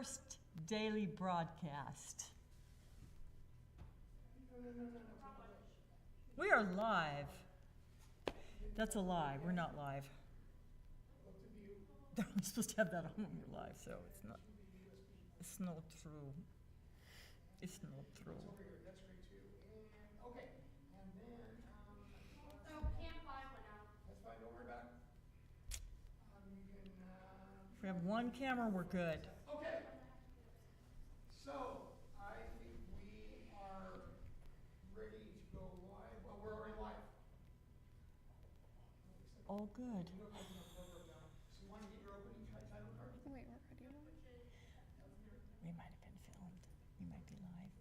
first daily broadcast. We are live. That's a lie. We're not live. I'm supposed to have that on when we're live, so it's not. It's not true. It's not true. That's great too. And okay, and then Camp 5 went out. that's fine. Don't worry about it. You can. If we have one camera, we're good. Okay. So I think we are ready to go live. Well, we're already live. All good. So you want to get your opening title card? Wait, we're ready. We might have been filmed. We might be live.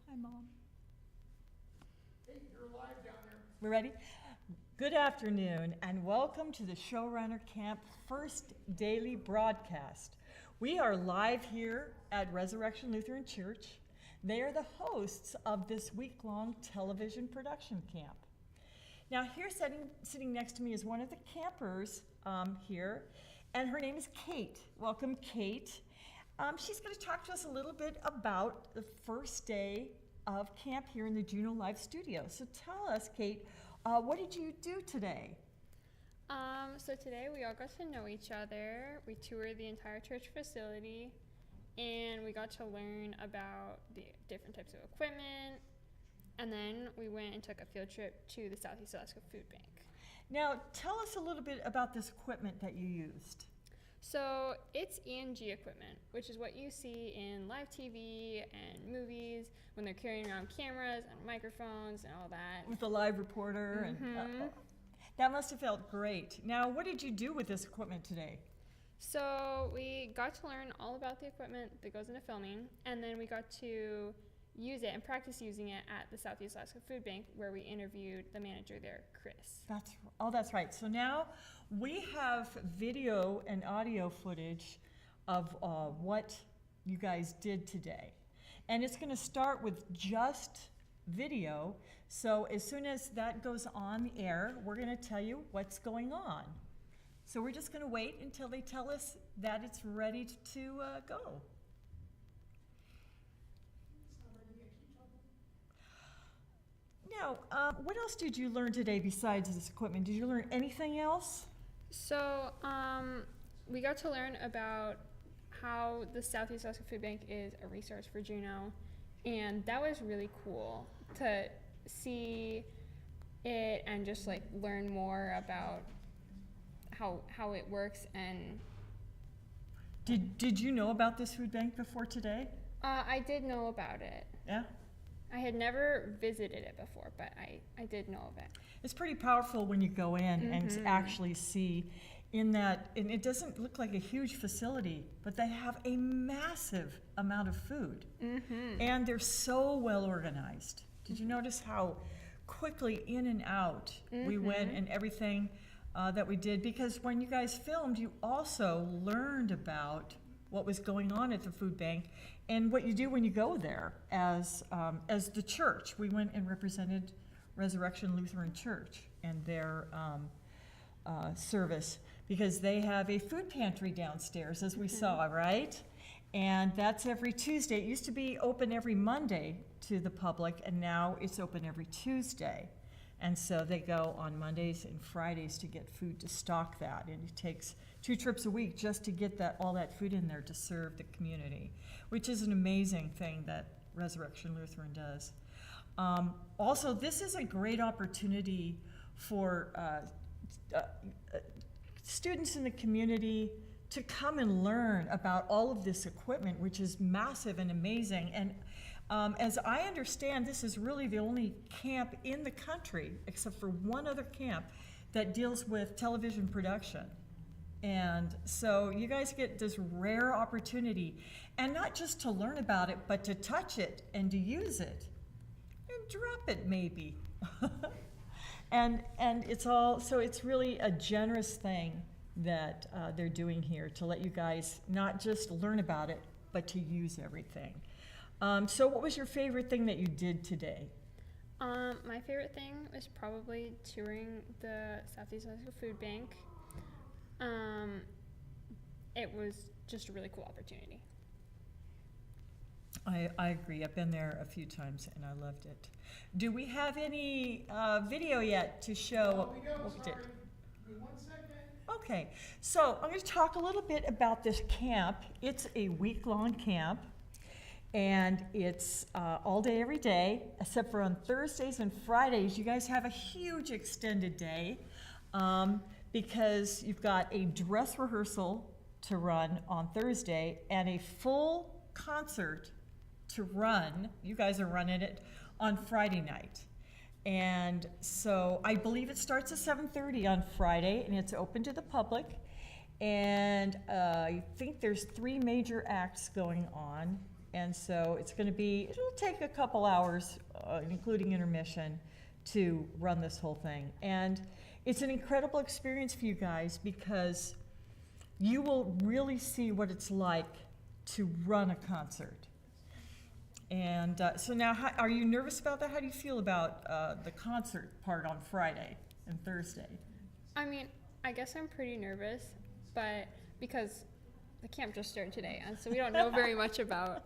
Hi, Mom. Hey, you're live down there. We're ready? Good afternoon, and welcome to the Showrunner Camp first daily broadcast. We are live here at Resurrection Lutheran Church. They are the hosts of this week-long television production camp. Now, here sitting next to me is one of the campers here, and her name is Kate. Welcome, Kate. She's going to talk to us a little bit about the first day of camp here in the Juneau Live studio. So tell us, Kate, what did you do today? So today we all got to know each other. We toured the entire church facility, and we got to learn about the different types of equipment. And then we went and took a field trip to the Southeast Alaska Food Bank. Now, tell us a little bit about this equipment that you used. So it's ENG equipment, which is what you see in live TV and movies when they're carrying around cameras and microphones and all that. With the live reporter. And that must have felt great. Now, what did you do with this equipment today? So we got to learn all about the equipment that goes into filming, and then we got to use it and practice using it at the Southeast Alaska Food Bank, where we interviewed the manager there, Chris. That's right. So now we have video and audio footage of what you guys did today. And it's going to start with just video. So as soon as that goes on the air, we're going to tell you what's going on. So we're just going to wait until they tell us that it's ready to go. Now, what else did you learn today besides this equipment? Did you learn anything else? So we got to learn about how the Southeast Alaska Food Bank is a resource for Juneau, and that was really cool to see it and just like learn more about how it works. And Did you know about this food bank before today? I did know about it. Yeah? I had never visited it before, but I did know of it. It's pretty powerful when you go in and actually see in that, and it doesn't look like a huge facility, but they have a massive amount of food. And they're so well organized. Did you notice how quickly in and out we went and everything that we did? Because when you guys filmed, you also learned about what was going on at the food bank and what you do when you go there as the church. We went and represented Resurrection Lutheran Church and their service, because they have a food pantry downstairs, as we saw, right? And that's every Tuesday. It used to be open every Monday to the public, and now it's open every Tuesday. And so they go on Mondays and Fridays to get food to stock that, and it takes 2 trips a week just to get all that food in there to serve the community, which is an amazing thing that Resurrection Lutheran does. Also, this is a great opportunity for students in the community to come and learn about all of this equipment, which is massive and amazing. And as I understand, this is really the only camp in the country, except for one other camp, that deals with television production. And so you guys get this rare opportunity, and not just to learn about it, but to touch it and to use it and drop it maybe. and it's all, so it's really a generous thing that they're doing here to let you guys not just learn about it, but to use everything. So what was your favorite thing that you did today? My favorite thing was probably touring the Southeast Alaska Food Bank. it was just a really cool opportunity. I agree. I've been there a few times and I loved it. Do we have any video yet to show We go, what we did? sorry. Give me 1 second. Okay, so I'm going to talk a little bit about this camp. It's a week-long camp, and it's all day, every day, except for on Thursdays and Fridays. You guys have a huge extended day because you've got a dress rehearsal to run on Thursday and a full concert to run. You guys are running it on Friday night. And so I believe it starts at 7:30 on Friday, and it's open to the public. And I think there's 3 major acts going on. And so it'll take a couple hours, including intermission, to run this whole thing. And it's an incredible experience for you guys because you will really see what it's like to run a concert. And so now, are you nervous about that? How do you feel about the concert part on Friday and Thursday? I mean, I guess I'm pretty nervous, but because the camp just started today, and so we don't know very much about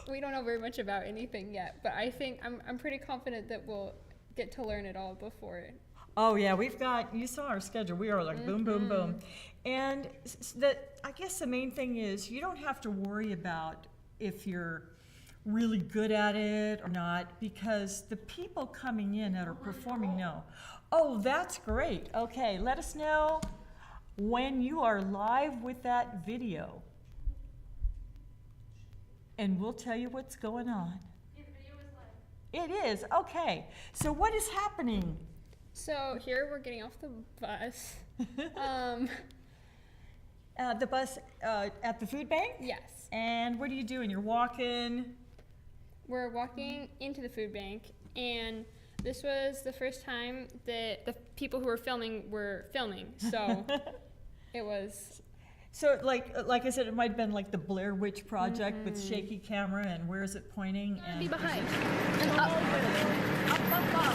anything yet. But I think I'm pretty confident that we'll get to learn it all before. Oh yeah, you saw our schedule. We are like boom, boom, boom. And I guess the main thing is you don't have to worry about if you're really good at it or not, because the people coming in that are performing know. Oh, that's great. Okay, let us know when you are live with that video, and we'll tell you what's going on. Your video is live. It is, okay. So what is happening? So here we're getting off the bus. The bus at the food bank? Yes. And what are you doing? You're walking? We're walking into the food bank, and this was the first time that the people who were filming, so it was... So like I said, it might have been like the Blair Witch Project with shaky camera and where is it pointing? And be behind. And up. Up.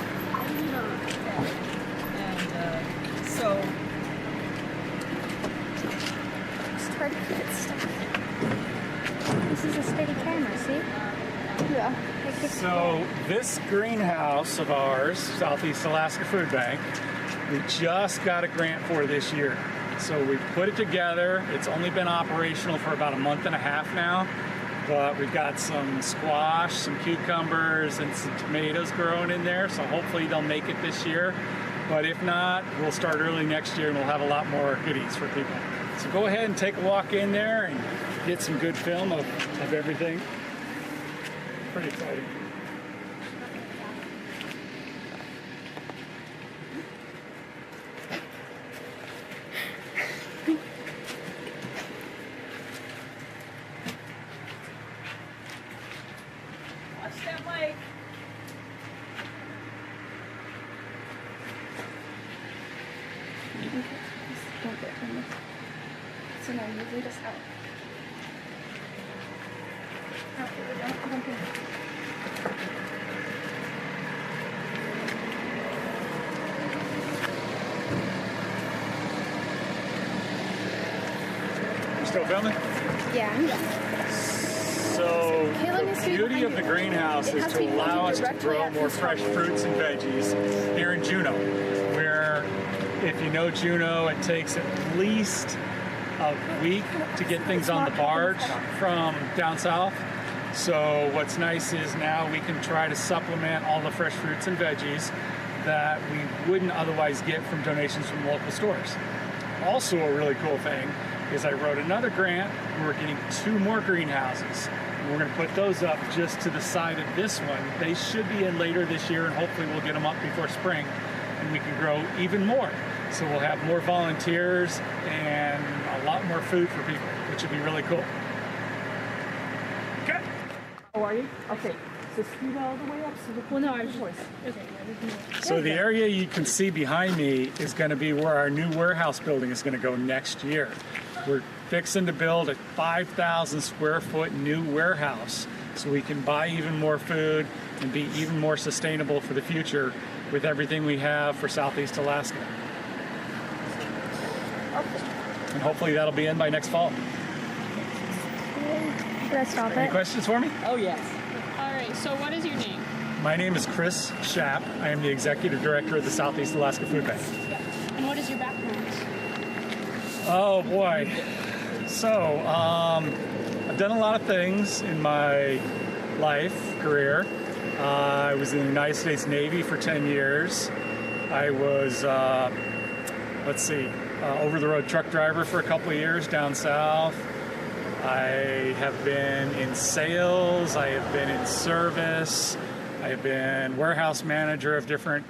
And so... Just try to keep it steady. This is a steady camera, see? Yeah. So this greenhouse of ours, Southeast Alaska Food Bank, we just got a grant for this year. So we put it together. It's only been operational for about a month and a half now, but we've got some squash, some cucumbers, and some tomatoes growing in there. So hopefully they'll make it this year. But if not, we'll start early next year and we'll have a lot more goodies for people. So go ahead and take a walk in there and get some good film of everything. Pretty exciting. Watch that mic. Don't get from this. So now you lead us out. Out here, don't get You still filming? Yeah. So Caleb the is sitting beauty of behind the you. greenhouse It is has to to be allow us pointed to directly grow at more this fresh one. fruits and veggies here in Juneau, where if you know Juneau, it takes at least a week to get things on the barge from down south. So what's nice is now we can try to supplement all the fresh fruits and veggies that we wouldn't otherwise get from donations from local stores. Also a really cool thing is I wrote another grant. We're getting 2 more greenhouses. We're going to put those up just to the side of this one. They should be in later this year, and hopefully we'll get them up before spring, and we can grow even more. So we'll have more volunteers and a lot more food for people, which would be really cool. Okay. How are you? Okay. So scoot all the way up so the Well, no, I was voice. So the area you can see behind me is going to be where our new warehouse building is going to go next year. We're fixing to build a 5,000 square foot new warehouse so we can buy even more food and be even more sustainable for the future with everything we have for Southeast Alaska. Okay. and hopefully that'll be in by next fall. Should I stop Any it? questions for me? Oh, yes. All right, so what is your name? My name is Chris Schapp. I am the Executive Director of the Southeast Alaska Food Bank. And what is your background? Oh boy. So, I've done a lot of things in my career. I was in the United States Navy for 10 years. I was, over-the-road truck driver for a couple of years down south. I have been in sales. I have been in service. I have been warehouse manager of different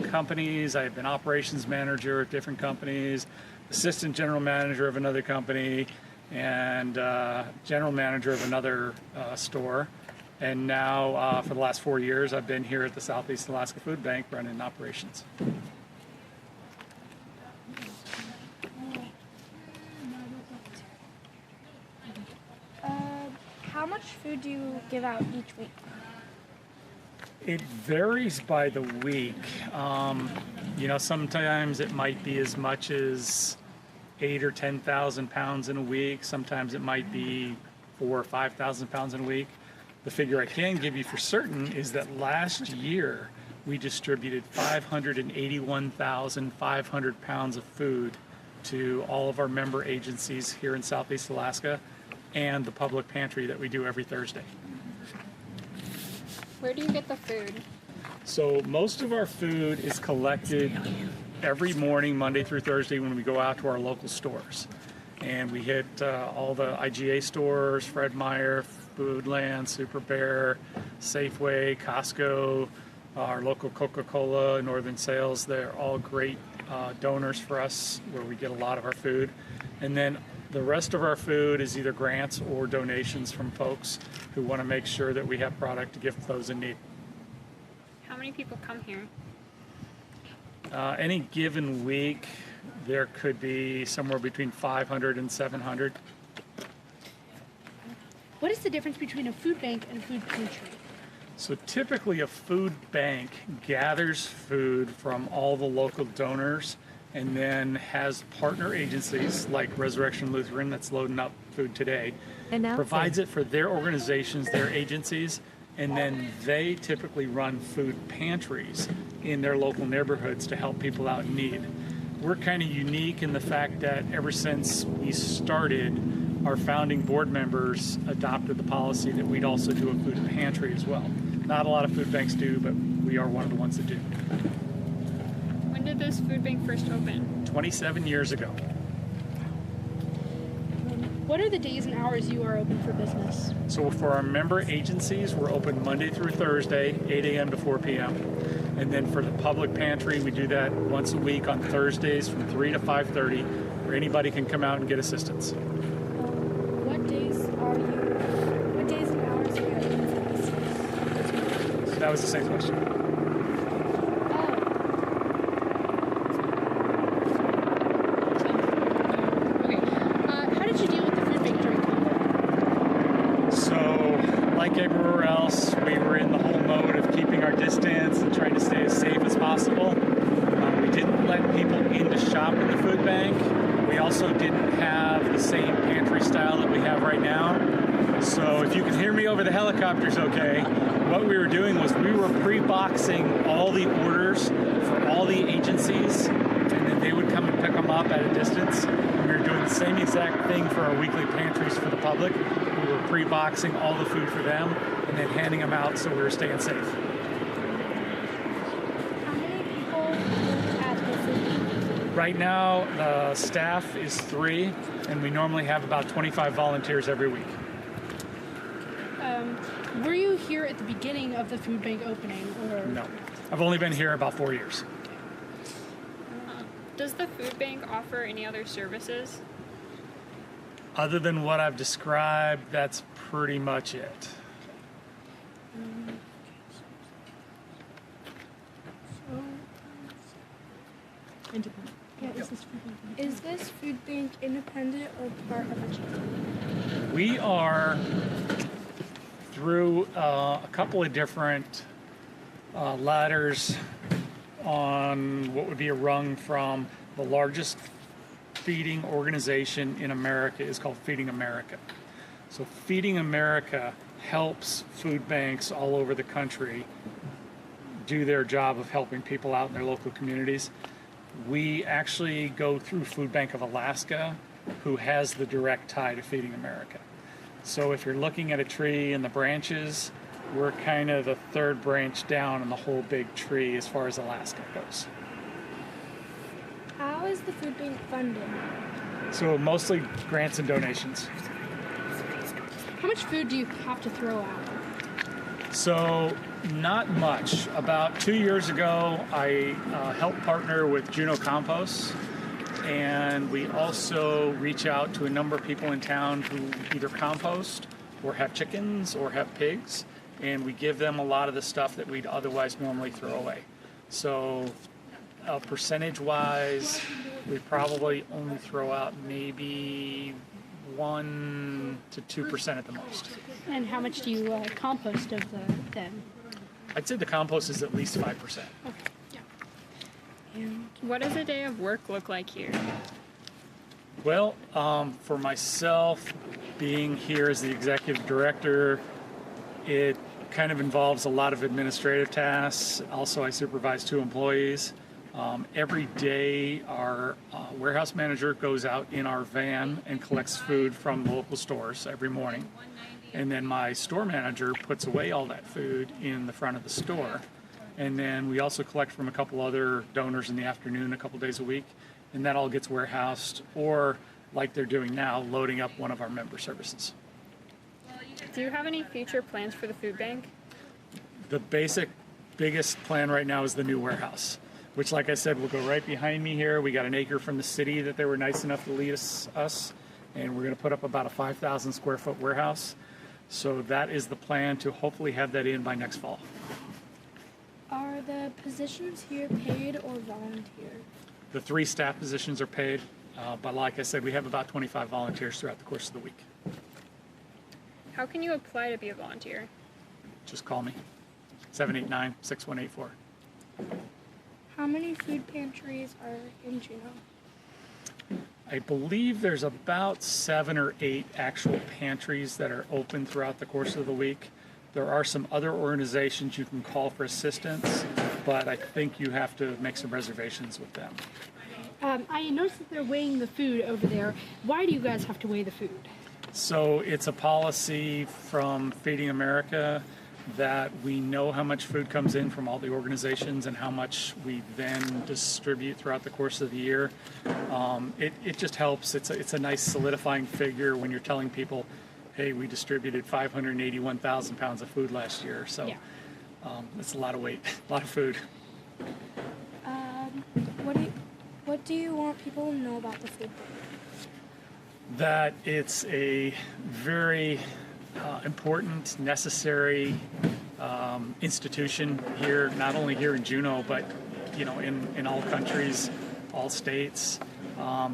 companies. I have been operations manager of different companies, assistant general manager of another company, and general manager of another store. And now, for the last 4 years, I've been here at the Southeast Alaska Food Bank running operations. How much food do you give out each week? It varies by the week. Sometimes it might be as much as 8,000 or 10,000 pounds in a week. Sometimes it might be 4,000 or 5,000 pounds in a week. The figure I can give you for certain is that last year we distributed 581,500 pounds of food to all of our member agencies here in Southeast Alaska and the public pantry that we do every Thursday. Where do you get the food? So most of our food is collected every morning, Monday through Thursday, when we go out to our local stores. And we hit all the IGA stores, Fred Meyer, Foodland, Super Bear, Safeway, Costco, our local Coca-Cola, Northern Sales. They're all great donors for us where we get a lot of our food. And then the rest of our food is either grants or donations from folks who want to make sure that we have product to give those in need. How many people come here? Any given week, there could be somewhere between 500 and 700. What is the difference between a food bank and a food pantry? So typically a food bank gathers food from all the local donors and then has partner agencies like Resurrection Lutheran that's loading up food today, provides it for their organizations, their agencies, and then they typically run food pantries in their local neighborhoods to help people out in need. We're kind of unique in the fact that ever since we started, our founding board members adopted the policy that we'd also do a food pantry as well. Not a lot of food banks do, but we are one of the ones that do. When did this food bank first open? 27 years ago. What are the days and hours you are open for business? So for our member agencies, we're open Monday through Thursday, 8 a.m. to 4 p.m. And then for the public pantry, we do that once a week on Thursdays from 3 to 5:30, where anybody can come out and get assistance. What days and hours are you open for business? That was the same question. Okay. How did you deal with the food bank during COVID? So, like everywhere else, we were in the whole mode of keeping our distance and trying to stay as safe as possible. We didn't let people in to shop in the food bank. We also didn't have the same pantry style that we have right now. So if you can hear me over the helicopters okay, what we were doing was we were pre-boxing all the orders for all the agencies, and then they would come and pick them up at a distance. And we were doing the same exact thing for our weekly pantries for the public. We were pre-boxing all the food for them and then handing them out so we were staying safe. How many people work at the food bank? Right now, the staff is 3, and we normally have about 25 volunteers every week. Were you here at the beginning of the food bank opening, or No, I've only been here about 4 years. Does the food bank offer any other services? Other than what I've described, that's pretty much it. is this food bank independent or part of a chain? We are through a couple of different ladders on what would be a rung from the largest feeding organization in America is called Feeding America. So Feeding America helps food banks all over the country do their job of helping people out in their local communities. We actually go through Food Bank of Alaska, who has the direct tie to Feeding America. So if you're looking at a tree and the branches, we're kind of the third branch down in the whole big tree as far as Alaska goes. How is the food bank funded? So mostly grants and donations. How much food do you have to throw out? So not much. About 2 years ago, I helped partner with Juneau Compost, and we also reach out to a number of people in town who either compost or have chickens or have pigs, and we give them a lot of the stuff that we'd otherwise normally throw away. So percentage-wise, we probably only throw out maybe 1 to 2% at the most. And how much do you compost of the then? I'd say the compost is at least 5%. What does a day of work look like here? Well, for myself, being here as the executive director, it kind of involves a lot of administrative tasks. Also, I supervise 2 employees. Every day, our warehouse manager goes out in our van and collects food from the local stores every morning. And then my store manager puts away all that food in the front of the store. And then we also collect from a couple other donors in the afternoon, a couple days a week. And that all gets warehoused, or like they're doing now, loading up one of our member services. Do you have any future plans for the food bank? The biggest plan right now is the new warehouse, which, like I said, will go right behind me here. We got an acre from the city that they were nice enough to lease us, and we're going to put up about a 5,000 square foot warehouse. So that is the plan, to hopefully have that in by next fall. Are the positions here paid or volunteer? The 3 staff positions are paid, but like I said, we have about 25 volunteers throughout the course of the week. How can you apply to be a volunteer? Just call me, 789-6184. How many food pantries are in Juneau? I believe there's about 7 or 8 actual pantries that are open throughout the course of the week. There are some other organizations you can call for assistance, but I think you have to make some reservations with them. I noticed that they're weighing the food over there. Why do you guys have to weigh the food? So it's a policy from Feeding America that we know how much food comes in from all the organizations and how much we then distribute throughout the course of the year. It just helps. It's a nice solidifying figure when you're telling people, hey, we distributed 581,000 pounds of food last year. So it's a lot of weight, a lot of food. What do you want people to know about the food bank? That it's a very important, necessary institution here, not only here in Juneau, but in all countries, all states.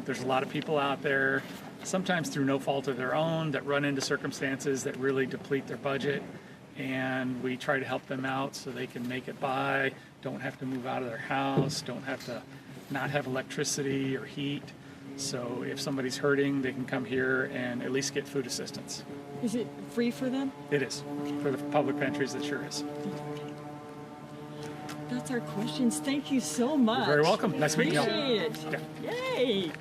There's a lot of people out there, sometimes through no fault of their own, that run into circumstances that really deplete their budget, and we try to help them out so they can make it by, don't have to move out of their house, don't have to not have electricity or heat. So if somebody's hurting, they can come here and at least get food assistance. Is it free for them? It is. For the public pantries, it sure is. That's our questions. Thank you so much. You're very welcome. Nice meeting you all. Appreciate it. Yeah. Yay.